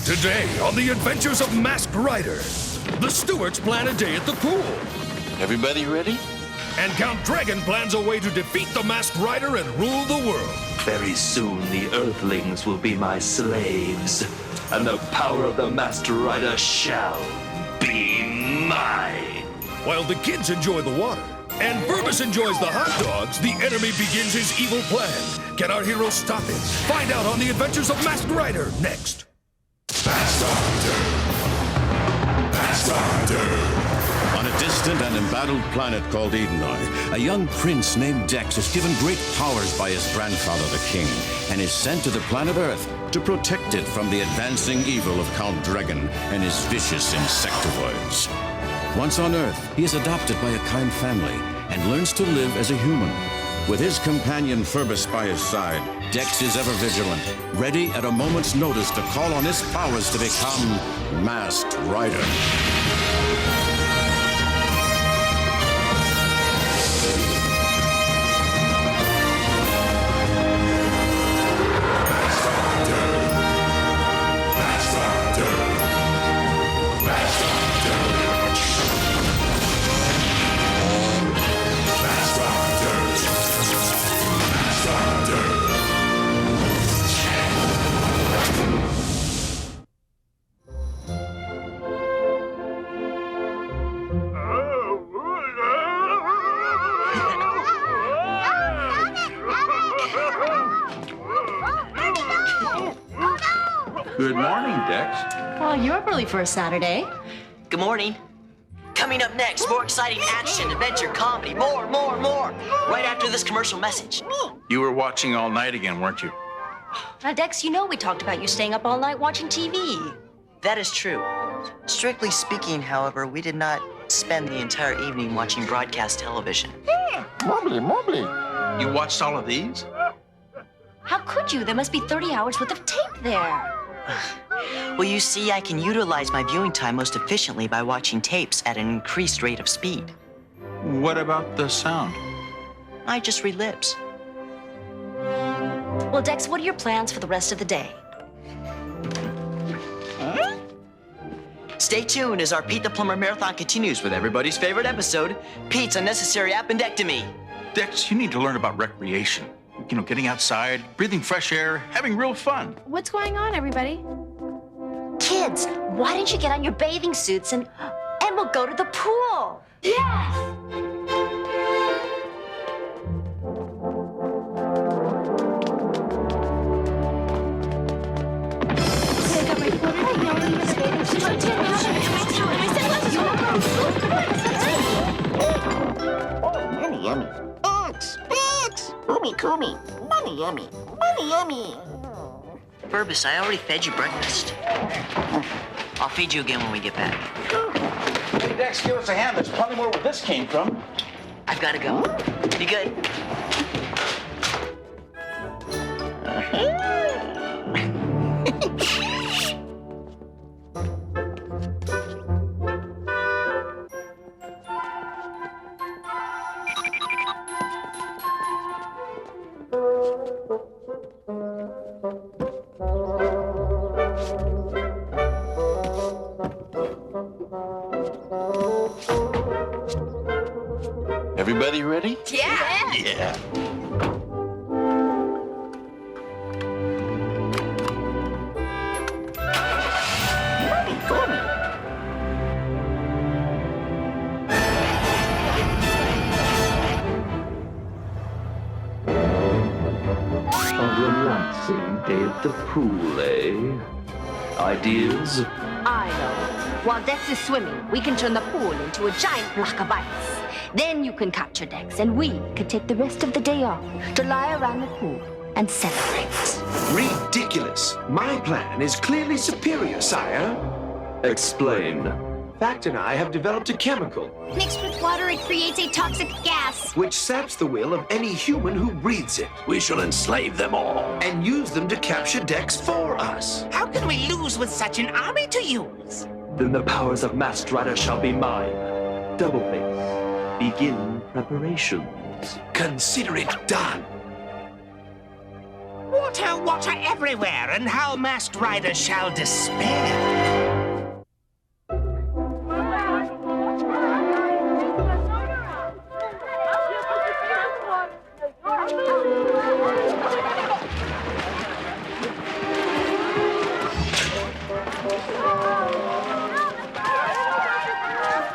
Today, on the adventures of Masked Rider, the stewards plan a day at the pool. Everybody ready? And Count Dragon plans a way to defeat the Masked Rider and rule the world. Very soon, the Earthlings will be my slaves, and the power of the Masked Rider shall be mine. While the kids enjoy the water, and Burbus enjoys the hot dogs, the enemy begins his evil plan. Can our heroes stop it? Find out on the adventures of Masked Rider next. On a distant and embattled planet called Edenoi, a young prince named Dex is given great powers by his grandfather, the king, and is sent to the planet Earth to protect it from the advancing evil of Count Dragon and his vicious insectivoids. Once on Earth, he is adopted by a kind family and learns to live as a human. With his companion Furbus by his side, Dex is ever vigilant, ready at a moment's notice to call on his powers to become Masked Rider. Good morning, Dex. Well, you're early for a Saturday. Good morning. Coming up next, more exciting action, adventure, comedy, more. Right after this commercial message. You were watching all night again, weren't you? Now, Dex, you know we talked about you staying up all night watching TV. That is true. Strictly speaking, however, we did not spend the entire evening watching broadcast television. You watched all of these? How could you? There must be 30 hours worth of tape there. Well, you see, I can utilize my viewing time most efficiently by watching tapes at an increased rate of speed. What about the sound? I just read lips. Well, Dex, what are your plans for the rest of the day? Stay tuned as our Pete the Plumber Marathon continues with everybody's favorite episode, Pete's Unnecessary Appendectomy. Dex, you need to learn about recreation. You know, getting outside, breathing fresh air, having real fun. What's going on, everybody? Kids, why don't you get on your bathing suits and we'll go to the pool? Yes! Money yummy. X. Kumi. Money yummy. Burbus, I already fed you breakfast. I'll feed you again when we get back. Hey, Dex, give us a hand. There's plenty more where this came from. I've got to go. You good? Everybody ready? Yeah. A relaxing day at the pool, eh? Ideas? I know. While Dex is swimming, we can turn the pool into a giant block of ice. Then you can capture Dex, and we can take the rest of the day off to lie around the pool and celebrate. Ridiculous. My plan is clearly superior, sire. Explain. Fact and I have developed a chemical Mixed with water, it creates a toxic gas. which saps the will of any human who breathes it. We shall enslave them all. And use them to capture Dex for us. How can we lose with such an army to use? Then the powers of Masked Rider shall be mine. Double face. Begin preparations. Consider it done. Water, water everywhere, and how masked riders shall despair.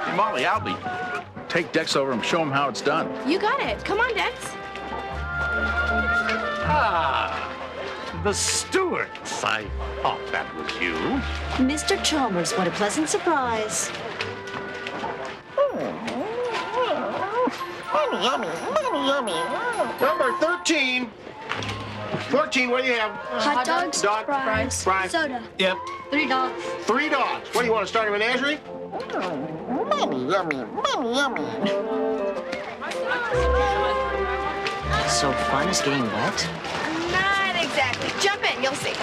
Hey, Molly, Albie, take Dex over and show him how it's done. You got it. Come on, Dex. Ah, the Stewarts. I thought that was you. Mr. Chalmers, what a pleasant surprise. Yummy, yummy, yummy, yummy. Number 13. 14, what do you have? Hot dogs, Dog, fries, soda. Yep. 3 dogs. 3 dogs. What do you want to start a menagerie? Yummy, yummy, yummy, yummy. So fun is getting wet? Not exactly. Jump in, you'll see.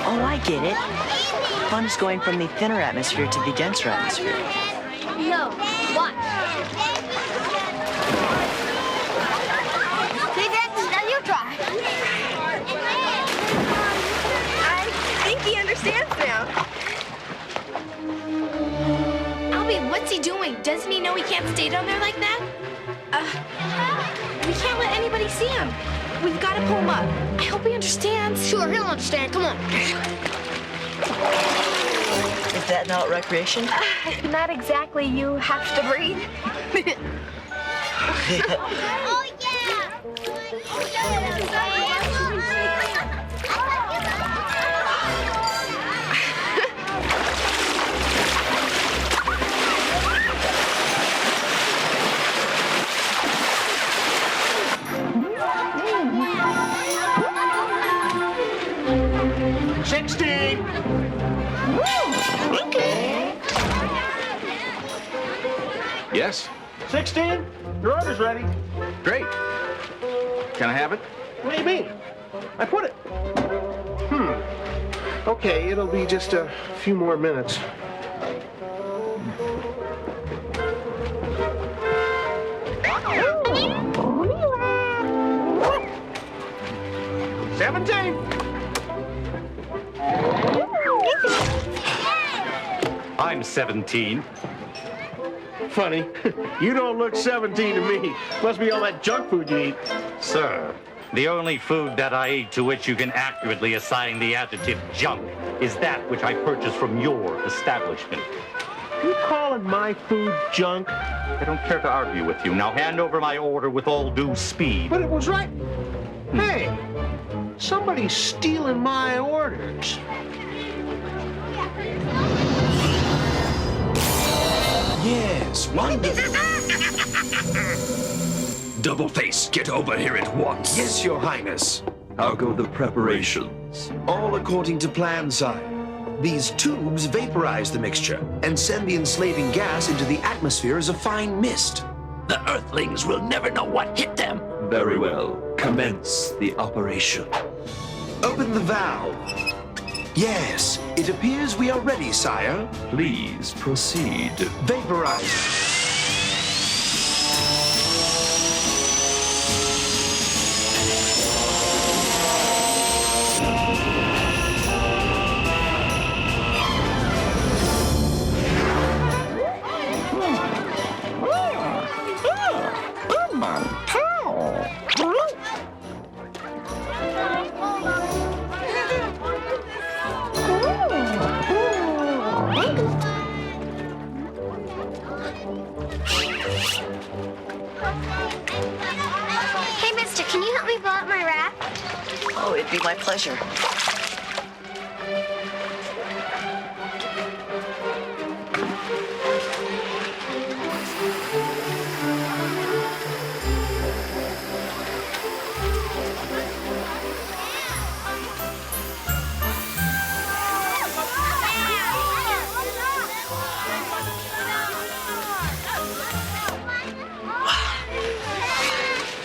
Oh, I get it. Fun is going from the thinner atmosphere to the denser atmosphere. No, watch. See, Dex, now you try. I think he understands now. Albie, what's he doing? Doesn't he know he can't stay down there like that? We can't let anybody see him. We've got to pull him up. I hope he understands. Sure, he'll understand. Come on. Is that not recreation? Not exactly. You have to breathe. Oh, yeah! 16. Okay. Yes? 16. Your order's ready. Great. Can I have it? What do you mean? I put it. Okay, it'll be just a few more minutes. I'm 17. Funny. You don't look 17 to me. Must be all that junk food you eat. Sir, the only food that I eat to which you can accurately assign the adjective junk is that which I purchased from your establishment. You calling my food junk? I don't care to argue with you. Now hand over my order with all due speed. But it was right. Hey, somebody's stealing my orders. Yes, wonderful. Doubleface, get over here at once. Yes, Your Highness. How go the preparations? All according to plan, sire. These tubes vaporize the mixture and send the enslaving gas into the atmosphere as a fine mist. The Earthlings will never know what hit them. Very well. Commence the operation. Open the valve. Yes, it appears we are ready, sire. Please proceed. Vaporize. Hey, mister, can you help me blow up my raft? Oh, it'd be my pleasure.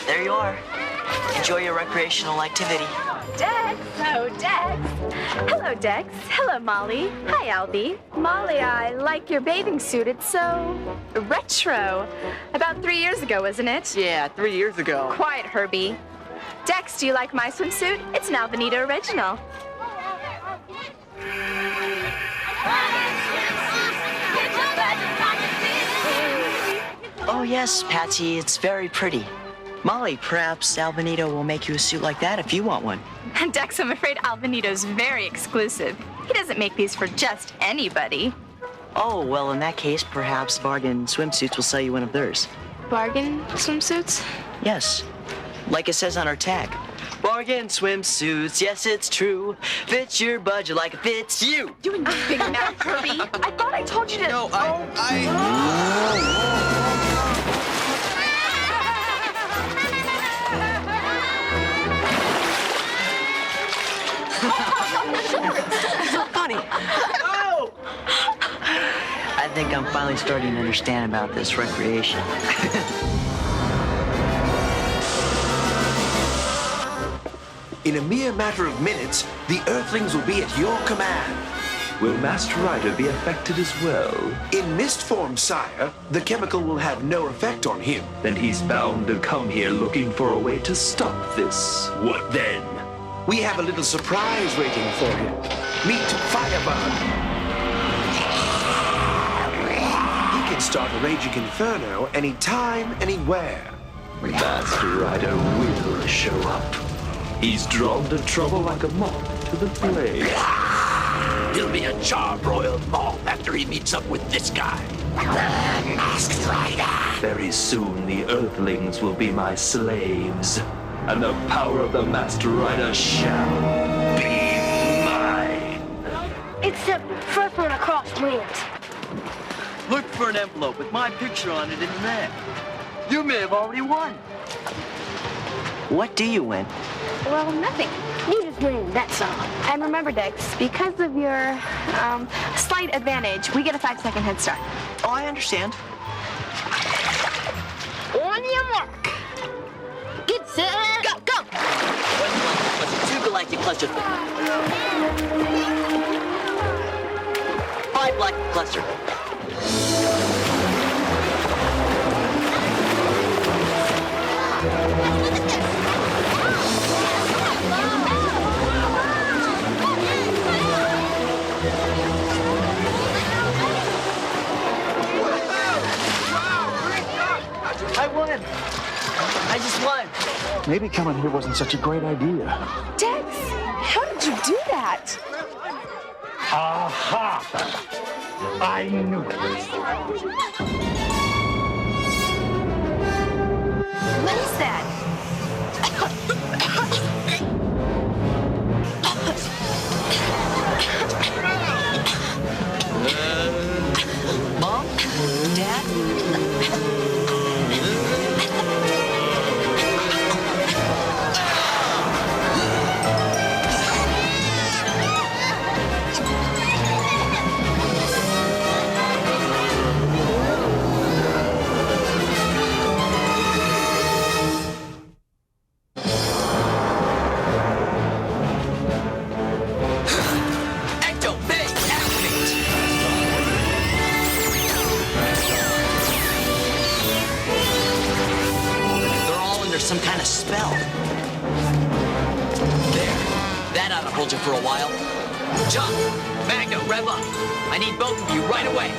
There you are. Enjoy your recreational activity. Dex. Oh, Dex. Hello, Dex. Hello, Molly. Hi, Albie. Molly, I like your bathing suit. It's so retro. About 3 years ago, wasn't it? Yeah, 3 years ago. Quiet, Herbie. Dex, do you like my swimsuit? It's an Alvinito original. Oh, yes, Patsy, it's very pretty. Molly, perhaps Alvinito will make you a suit like that if you want one. Dex, I'm afraid Alvinito's very exclusive. He doesn't make these for just anybody. Oh, well, in that case, perhaps Bargain Swimsuits will sell you one of theirs. Bargain swimsuits? Yes, like it says on our tag. Bargain swimsuits, yes, it's true. Fits your budget like it fits you. You and your big mouth, Herbie. I thought I told you to... No, So funny. Oh! I think I'm finally starting to understand about this recreation. In a mere matter of minutes, the Earthlings will be at your command. Will Master Rider be affected as well? In mist form, sire, the chemical will have no effect on him. Then he's bound to come here looking for a way to stop this. What then? We have a little surprise waiting for him. Meet Firebug. He can start a raging inferno anytime, anywhere. Master Rider will show up. He's drawn to trouble like a moth to the flame. He'll be a charbroiled moth after he meets up with this guy. Masked Rider. Very soon the Earthlings will be my slaves, and the power of the Master Rider shall be mine. Except first one across wins. Look for an envelope with my picture on it in there. You may have already won. What do you win? Well, nothing. You just win, that's all. And remember, Dex, because of your slight advantage, we get a 5-second head start. Oh, I understand. On your mark. Get set. Go, go! Two galactic clusters. 5 black cluster. I won! I just won! Maybe coming here wasn't such a great idea. Dex, how did you do that? Aha! I knew it. What is that? Mom? Dad? Some kind of spell. There. That ought to hold you for a while. Jump! Magno, rev up. I need both of you right away.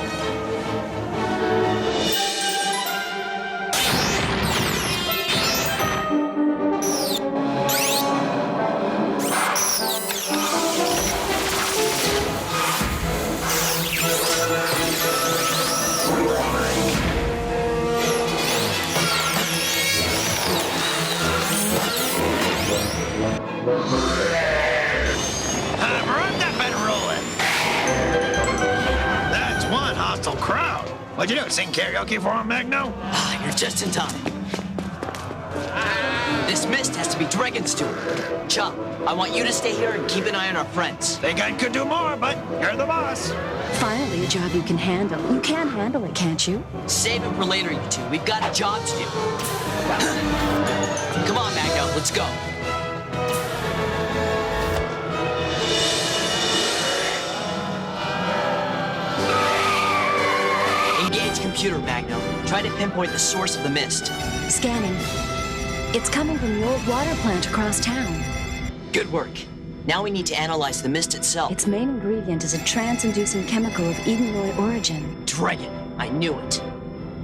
That's one hostile crowd. What'd you do, sing karaoke for him, Magno? You're just in time. This mist has to be Dragon Steward. Chop, I want you to stay here and keep an eye on our friends. Think I could do more, but you're the boss. Finally, a job you can handle. You can handle it, can't you? Save it for later, you two. We've got a job to do. Come on, Magno, let's go. computer, Magno. Try to pinpoint the source of the mist. Scanning. It's coming from the old water plant across town. Good work. Now we need to analyze the mist itself. Its main ingredient is a trance-inducing chemical of Edenoid origin. Dragon. I knew it.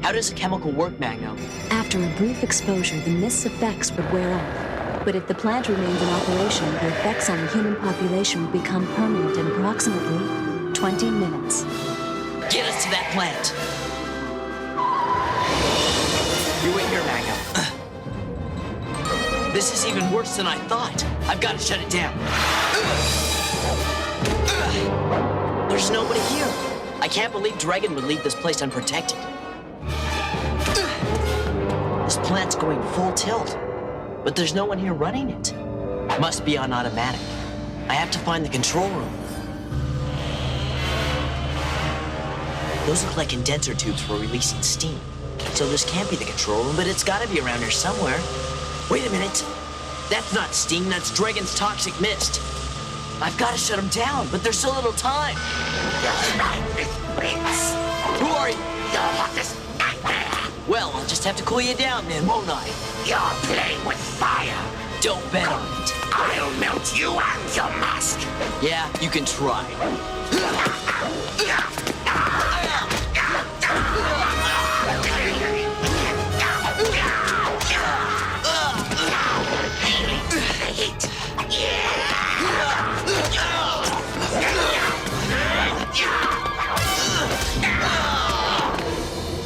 How does a chemical work, Magno? After a brief exposure, the mist's effects would wear off. But if the plant remains in operation, the effects on the human population will become permanent in approximately 20 minutes. Get us to that plant. You wait here, Magno. This is even worse than I thought. I've got to shut it down. There's nobody here. I can't believe Dragon would leave this place unprotected. This plant's going full tilt, but there's no one here running it. Must be on automatic. I have to find the control room. Those look like condenser tubes for releasing steam. So this can't be the control room, but it's gotta be around here somewhere. Wait a minute. That's not steam, that's Dragon's toxic mist. I've got to shut him down, but there's so little time. Who are you? Your hottest nightmare. Well, I'll just have to cool you down then, won't I? You're playing with fire. Don't bet on it. I'll melt you and your mask. Yeah, you can try.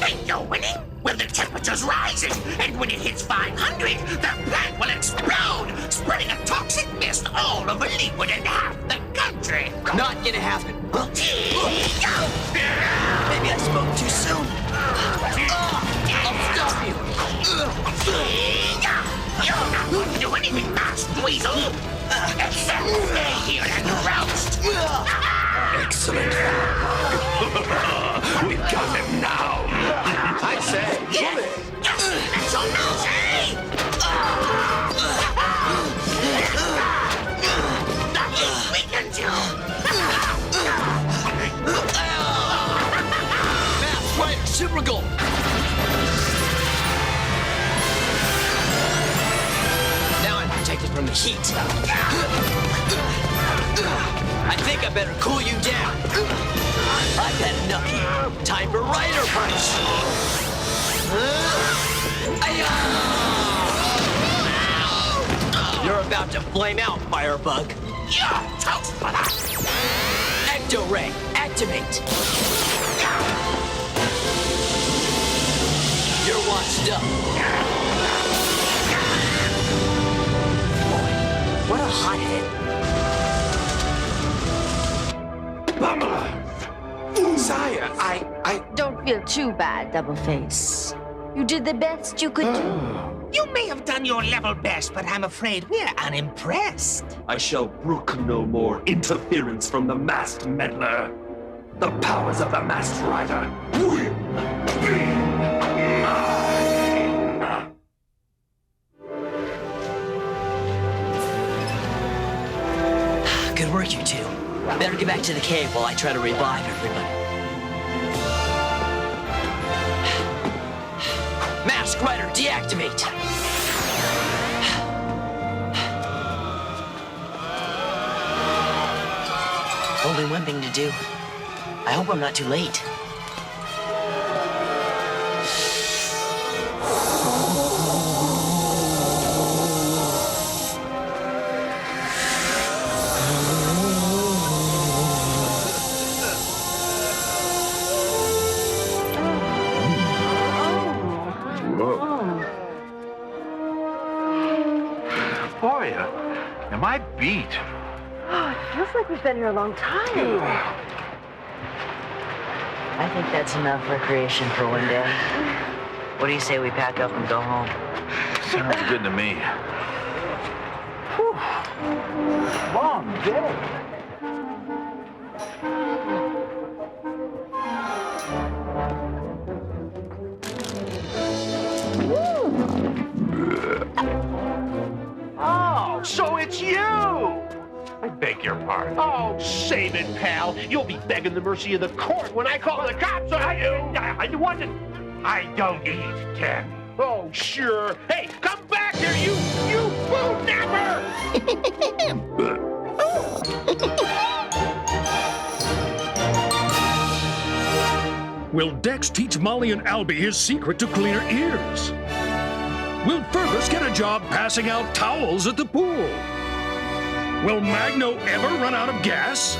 Ain't no winning. When the temperature's rising, and when it hits 500, the plant will explode, spreading a toxic mist all over Leewood and half the country. Not gonna happen. Maybe I spoke too soon. I'll stop you. You're not going to do anything, masked weasel. Except stay here and roast. Excellent. We've got him now. I say, That's all now, eh? Nothing we can do. Mask Rider Super Gold. Now I'm protected from the heat. I think I better cool you down. I've had enough here. Time for Rider Punch. You're about to flame out, Firebug. You're toast for that. Ecto Ray, activate. You're washed up. Boy, what a hothead. Sire, I... Don't feel too bad, Doubleface. You did the best you could do. You may have done your level best, but I'm afraid we're unimpressed. I shall brook no more interference from the masked meddler. The powers of the masked rider will be mine. Good work, you two. Better get back to the cave while I try to revive everybody. Mask Rider, deactivate! Only one thing to do. I hope I'm not too late. Boy, am I beat. Oh, it feels like we've been here a long time. I think that's enough recreation for one day. What do you say we pack up and go home? Sounds good to me. Whew. Long day. Oh, so it's you! I bet beg your pardon. Oh, save it, pal. You'll be begging the mercy of the court when I call the cops on you. I don't eat candy. Oh, sure. Hey, come back here, you food napper! Will Dex teach Molly and Albie his secret to cleaner ears? Will Fergus get a job passing out towels at the pool? Will Magno ever run out of gas?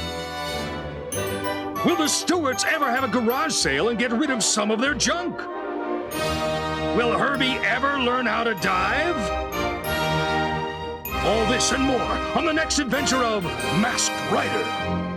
Will the Stewarts ever have a garage sale and get rid of some of their junk? Will Herbie ever learn how to dive? All this and more on the next adventure of Masked Rider.